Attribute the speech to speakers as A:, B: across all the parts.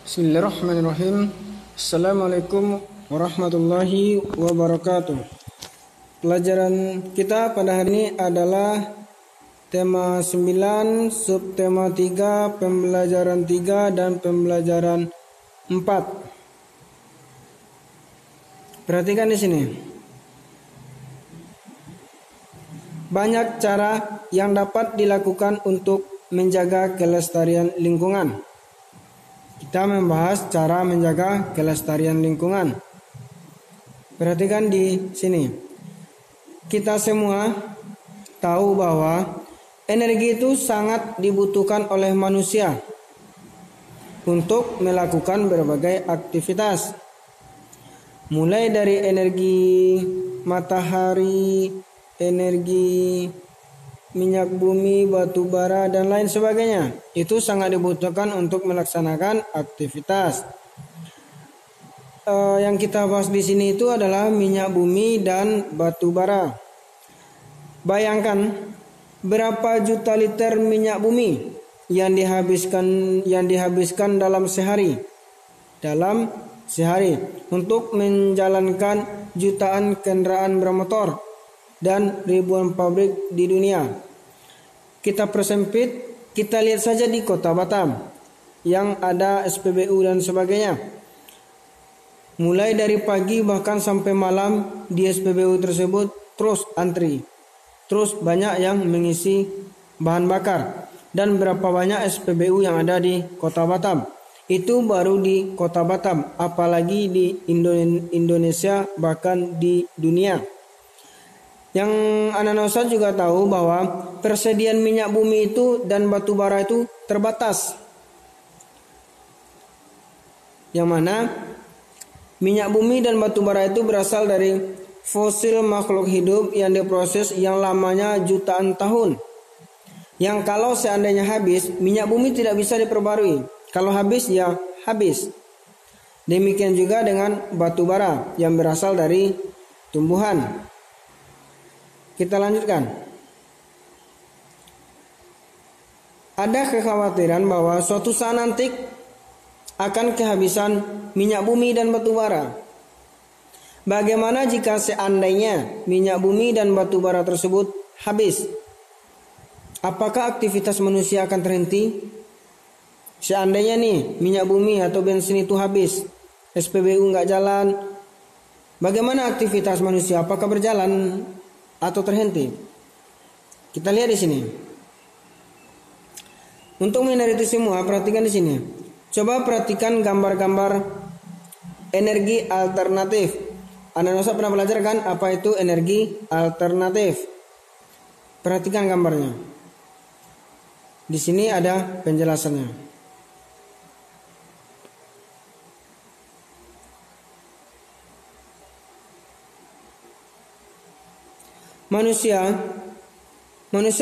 A: Bismillahirrahmanirrahim. Assalamualaikum warahmatullahi wabarakatuh. Pelajaran kita pada hari ini adalah tema 9, subtema 3, pembelajaran 3 dan pembelajaran 4. Perhatikan di sini. Banyak cara yang dapat dilakukan untuk menjaga kelestarian lingkungan. Kita membahas cara menjaga kelestarian lingkungan. Perhatikan di sini. Kita semua tahu bahwa energi itu sangat dibutuhkan oleh manusia untuk melakukan berbagai aktivitas. Mulai dari energi matahari, energi minyak bumi, batu bara, dan lain sebagainya. Itu sangat dibutuhkan untuk melaksanakan aktivitas. Yang kita bahas di sini itu adalah minyak bumi dan batu bara. Bayangkan berapa juta liter minyak bumi yang dihabiskan dalam sehari. Untuk menjalankan jutaan kendaraan bermotor dan ribuan pabrik di dunia. Kita persempit, kita lihat saja di Kota Batam yang ada SPBU dan sebagainya. Mulai dari pagi bahkan sampai malam di SPBU tersebut terus antri. Terus banyak yang mengisi bahan bakar. Dan berapa banyak SPBU yang ada di Kota Batam. Itu baru di Kota Batam, apalagi di Indonesia bahkan di dunia. Yang anak-anak Ustaz juga tahu bahwa persediaan minyak bumi itu dan batu bara itu terbatas. Yang mana minyak bumi dan batu bara itu berasal dari fosil makhluk hidup yang diproses yang lamanya jutaan tahun. Yang kalau seandainya habis, minyak bumi tidak bisa diperbarui. Kalau habis ya habis. Demikian juga dengan batu bara yang berasal dari tumbuhan. Kita lanjutkan. Ada kekhawatiran bahwa suatu saat nanti akan kehabisan minyak bumi dan batu bara. Bagaimana jika seandainya minyak bumi dan batu bara tersebut habis? Apakah aktivitas manusia akan terhenti? Seandainya nih minyak bumi atau bensin itu habis, SPBU nggak jalan, bagaimana aktivitas manusia? Apakah berjalan atau terhenti? Kita lihat di sini. Untuk menghindari itu semua, perhatikan di sini. Coba perhatikan gambar-gambar energi alternatif. Anak-anak pernah belajar kan apa itu energi alternatif? Perhatikan gambarnya. Di sini ada penjelasannya. Manusia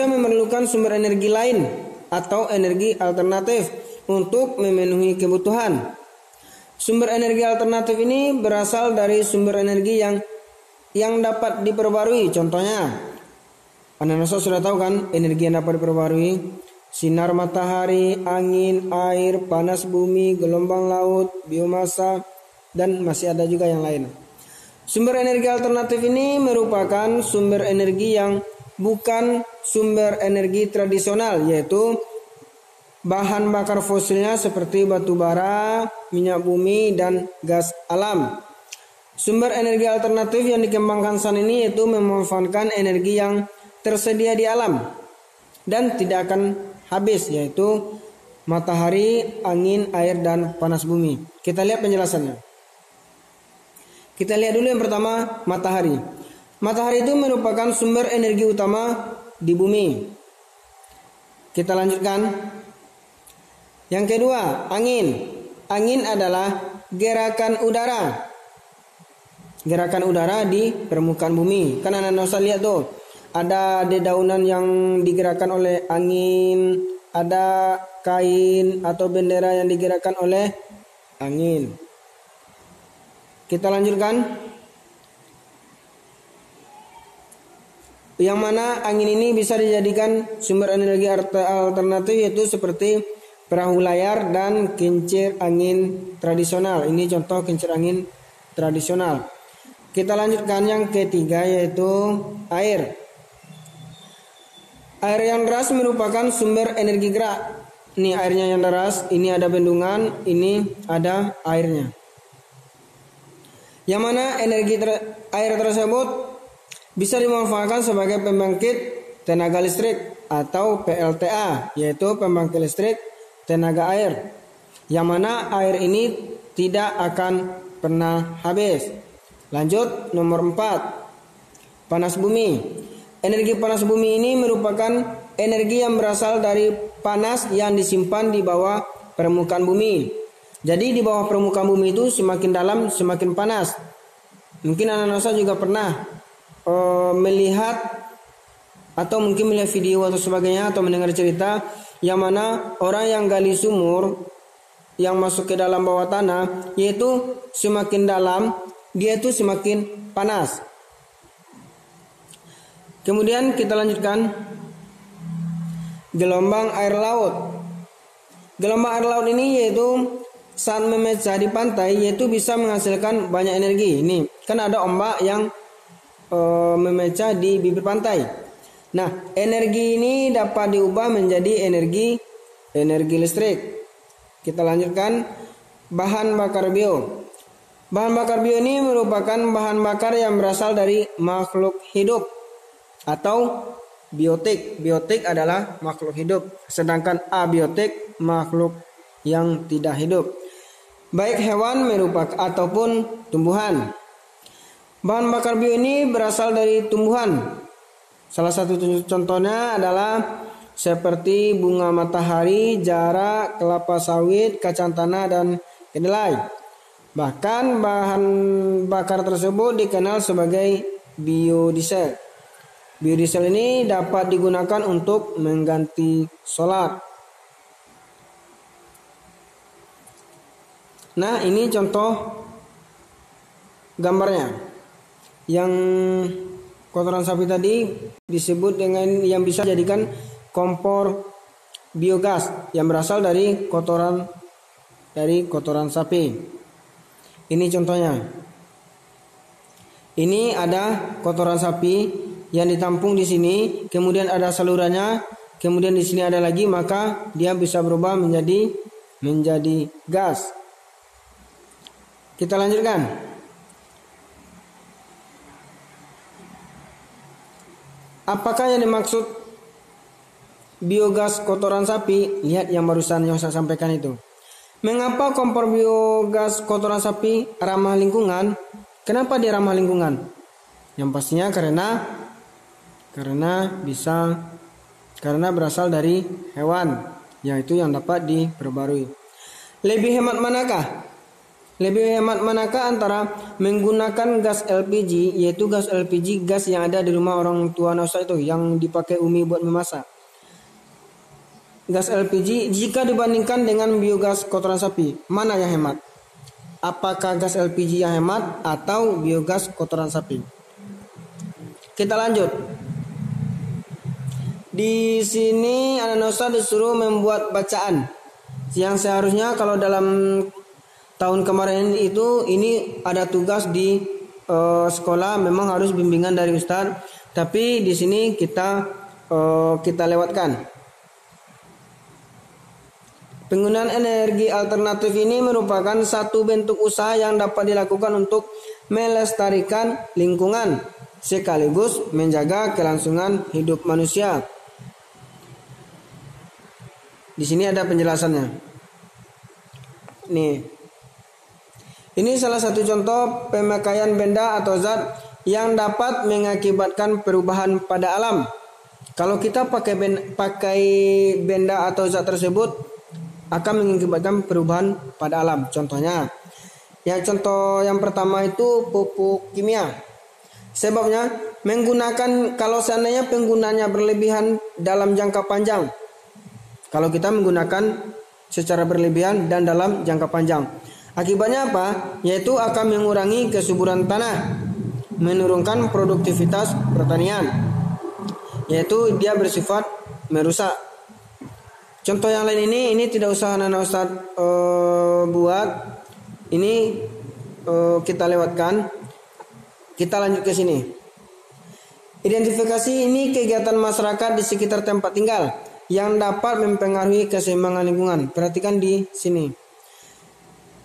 A: memerlukan sumber energi lain atau energi alternatif untuk memenuhi kebutuhan. Sumber energi alternatif ini berasal dari sumber energi yang dapat diperbarui. Contohnya, anak-anak sudah tahu kan energi yang dapat diperbarui? Sinar matahari, angin, air, panas bumi, gelombang laut, biomasa, dan masih ada juga yang lain. Sumber energi alternatif ini merupakan sumber energi yang bukan sumber energi tradisional, yaitu bahan bakar fosilnya seperti batu bara, minyak bumi, dan gas alam. Sumber energi alternatif yang dikembangkan saat ini yaitu memanfaatkan energi yang tersedia di alam dan tidak akan habis, yaitu matahari, angin, air, dan panas bumi. Kita lihat penjelasannya. Kita lihat dulu yang pertama, matahari. Matahari itu merupakan sumber energi utama di bumi. Kita lanjutkan. Yang kedua, angin. Angin adalah gerakan udara. Gerakan udara di permukaan bumi. Kan anak-anak usah lihat tuh. Ada dedaunan yang digerakkan oleh angin. Ada kain atau bendera yang digerakkan oleh angin. Kita lanjutkan. Yang mana angin ini bisa dijadikan sumber energi alternatif, yaitu seperti perahu layar, dan kincir angin tradisional. Ini contoh kincir angin tradisional. Kita lanjutkan yang ketiga, yaitu air. Air yang deras merupakan sumber energi gerak. Ini airnya yang deras, ini ada bendungan, ini ada airnya. Yang mana air tersebut bisa dimanfaatkan sebagai pembangkit tenaga listrik atau PLTA, yaitu pembangkit listrik tenaga air. Yang mana air ini tidak akan pernah habis. Lanjut, nomor 4, panas bumi. Energi panas bumi ini merupakan energi yang berasal dari panas yang disimpan di bawah permukaan bumi. Jadi di bawah permukaan bumi itu semakin dalam semakin panas. Mungkin anak-anak juga pernah melihat atau mungkin melihat video atau sebagainya, atau mendengar cerita yang mana orang yang gali sumur yang masuk ke dalam bawah tanah, yaitu semakin dalam dia itu semakin panas. Kemudian kita lanjutkan gelombang air laut. Gelombang air laut ini yaitu saat memecah di pantai, yaitu bisa menghasilkan banyak energi. Ini kan ada ombak yang memecah di bibir pantai. Nah, energi ini dapat diubah menjadi energi listrik. Kita lanjutkan bahan bakar bio. Bahan bakar bio ini merupakan bahan bakar yang berasal dari makhluk hidup atau biotik. Biotik adalah makhluk hidup, sedangkan abiotik makhluk yang tidak hidup, baik hewan merupakan ataupun tumbuhan. Bahan bakar bio ini berasal dari tumbuhan. Salah satu contohnya adalah seperti bunga matahari, jarak, kelapa sawit, kacang tanah, dan kedelai. Bahkan bahan bakar tersebut dikenal sebagai biodiesel. Biodiesel ini dapat digunakan untuk mengganti solar. Nah, ini contoh gambarnya. Yang kotoran sapi tadi disebut dengan yang bisa jadikan kompor biogas yang berasal dari kotoran sapi. Ini contohnya. Ini ada kotoran sapi yang ditampung di sini, kemudian ada salurannya, kemudian di sini ada lagi, maka dia bisa berubah menjadi gas. Kita lanjutkan. Apakah yang dimaksud biogas kotoran sapi? Lihat yang barusan yang saya sampaikan itu. Mengapa kompor biogas kotoran sapi ramah lingkungan? Kenapa dia ramah lingkungan? Yang pastinya karena berasal dari hewan, yaitu yang dapat diperbarui. Lebih hemat manakah antara menggunakan gas LPG, yaitu gas LPG, gas yang ada di rumah orang tua Nausa itu yang dipakai Umi buat memasak. Gas LPG jika dibandingkan dengan biogas kotoran sapi, mana yang hemat? Apakah gas LPG yang hemat atau biogas kotoran sapi? Kita lanjut. Di sini anak Nausa disuruh membuat bacaan yang seharusnya kalau dalam tahun kemarin itu ini ada tugas di sekolah, memang harus bimbingan dari Ustadz, tapi di sini kita lewatkan. Penggunaan energi alternatif ini merupakan satu bentuk usaha yang dapat dilakukan untuk melestarikan lingkungan sekaligus menjaga kelangsungan hidup manusia. Di sini ada penjelasannya. Nih. Ini salah satu contoh pemakaian benda atau zat yang dapat mengakibatkan perubahan pada alam. Kalau kita pakai benda atau zat tersebut akan mengakibatkan perubahan pada alam. Contohnya, contoh yang pertama itu pupuk kimia. Sebabnya kalau seandainya penggunanya berlebihan dalam jangka panjang. Kalau kita menggunakan secara berlebihan dan dalam jangka panjang, akibatnya apa? Yaitu akan mengurangi kesuburan tanah, menurunkan produktivitas pertanian, yaitu dia bersifat merusak. Contoh yang lain ini tidak usah anak Ustaz buat. Ini kita lewatkan. Kita lanjut ke sini. Identifikasi ini kegiatan masyarakat di sekitar tempat tinggal yang dapat mempengaruhi keseimbangan lingkungan. Perhatikan di sini.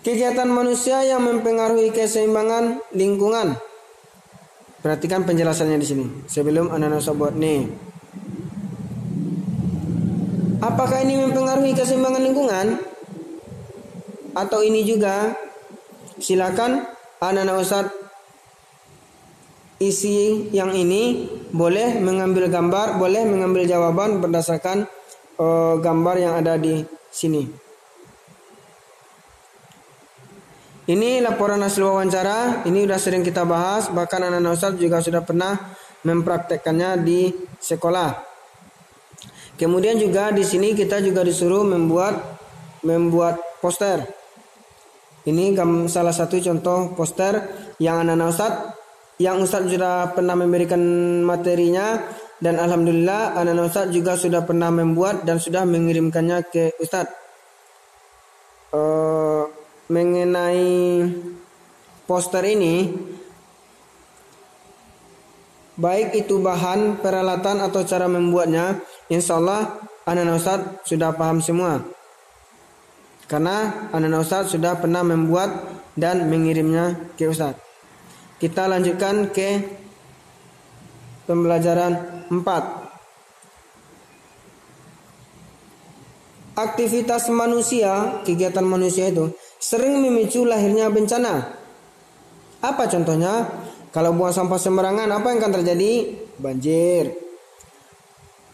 A: Kegiatan manusia yang mempengaruhi keseimbangan lingkungan. Perhatikan penjelasannya di sini. Sebelum anak Ustaz buat nih. Apakah ini mempengaruhi keseimbangan lingkungan? Atau ini juga? Silakan anak Ustaz isi yang ini, boleh mengambil gambar, boleh mengambil jawaban berdasarkan gambar yang ada di sini. Ini laporan hasil wawancara, ini sudah sering kita bahas, bahkan anak Ustaz juga sudah pernah mempraktekkannya di sekolah. Kemudian juga di sini kita juga disuruh membuat poster. Ini salah satu contoh poster yang anak Ustaz sudah pernah memberikan materinya, dan alhamdulillah anak Ustaz juga sudah pernah membuat dan sudah mengirimkannya ke Ustaz. Mengenai poster ini, baik itu bahan, peralatan atau cara membuatnya, insya Allah anak Ustaz sudah paham semua. Karena anak Ustaz sudah pernah membuat dan mengirimnya ke Ustaz. Kita lanjutkan ke pembelajaran 4. Aktivitas manusia, kegiatan manusia itu sering memicu lahirnya bencana. Apa contohnya? Kalau buang sampah sembarangan, apa yang akan terjadi? Banjir.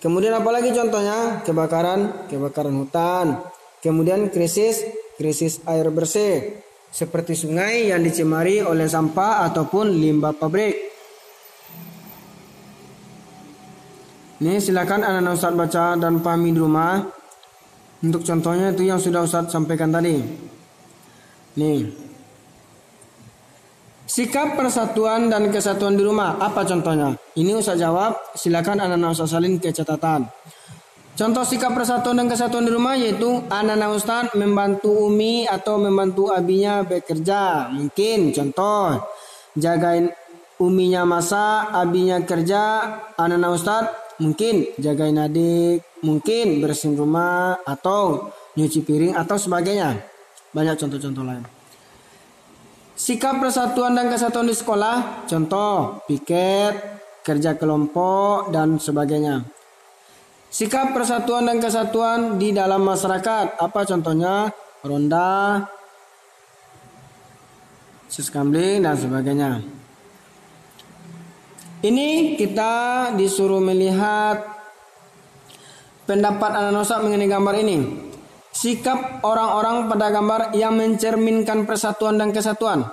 A: Kemudian apalagi contohnya? Kebakaran hutan. Kemudian krisis air bersih, seperti sungai yang dicemari oleh sampah ataupun limbah pabrik. Ini silakan anak Ustaz baca dan pahami di rumah. Untuk contohnya itu yang sudah Ustaz sampaikan tadi. Nih. Sikap persatuan dan kesatuan di rumah, apa contohnya? Ini Ustaz jawab, silakan anak Ustaz salin ke catatan. Contoh sikap persatuan dan kesatuan di rumah yaitu anak Ustaz membantu Umi atau membantu abinya bekerja. Mungkin contoh jagain Uminya masak, abinya kerja, anak Ustaz mungkin jagain adik, mungkin bersihin rumah atau nyuci piring atau sebagainya. Banyak contoh-contoh lain. Sikap persatuan dan kesatuan di sekolah, contoh piket, kerja kelompok dan sebagainya. Sikap persatuan dan kesatuan di dalam masyarakat, apa contohnya? Ronda, siskamling dan sebagainya. Ini kita disuruh melihat pendapat anak Ustaz mengenai gambar ini. Sikap orang-orang pada gambar yang mencerminkan persatuan dan kesatuan.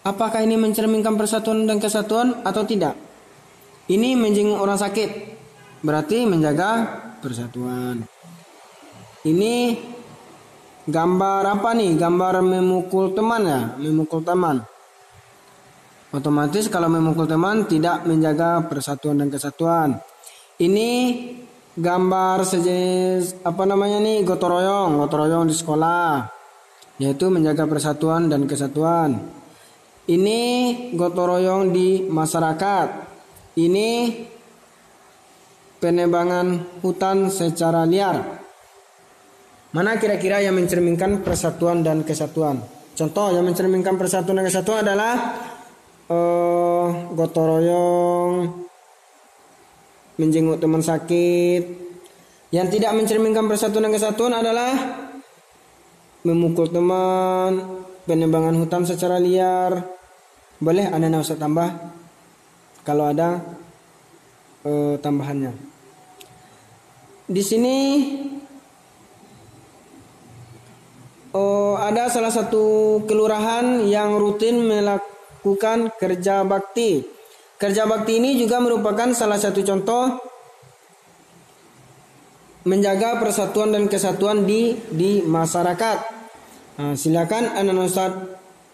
A: Apakah ini mencerminkan persatuan dan kesatuan atau tidak? Ini menjenguk orang sakit, berarti menjaga persatuan. Ini gambar apa nih? Gambar memukul teman ya, memukul teman. Otomatis kalau memukul teman tidak menjaga persatuan dan kesatuan. Ini gambar sejenis gotong royong di sekolah, yaitu menjaga persatuan dan kesatuan. Ini gotong royong di masyarakat. Ini penebangan hutan secara liar. Mana kira-kira yang mencerminkan persatuan dan kesatuan? Contoh yang mencerminkan persatuan dan kesatuan adalah gotong royong, menjenguk teman sakit. Yang tidak mencerminkan persatuan dan kesatuan adalah memukul teman, penebangan hutan secara liar. Boleh anak Ustaz tambah kalau ada tambahannya. Di sini ada salah satu kelurahan yang rutin melakukan kerja bakti. Kerja bakti ini juga merupakan salah satu contoh menjaga persatuan dan kesatuan di masyarakat. Nah, silakan anak Ustaz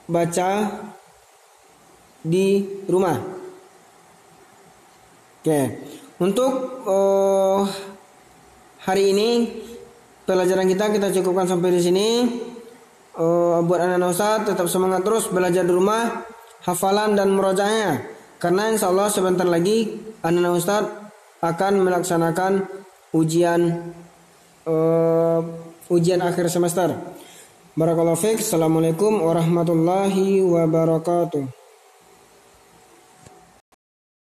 A: baca di rumah. Oke, untuk hari ini pelajaran kita cukupkan sampai di sini. Buat anak-anak Ustaz tetap semangat terus belajar di rumah, hafalan dan murojaahnya. Karena insya Allah sebentar lagi anak-anak Ustaz akan melaksanakan ujian akhir semester. Barakallahu fiik. Assalamualaikum warahmatullahi wabarakatuh.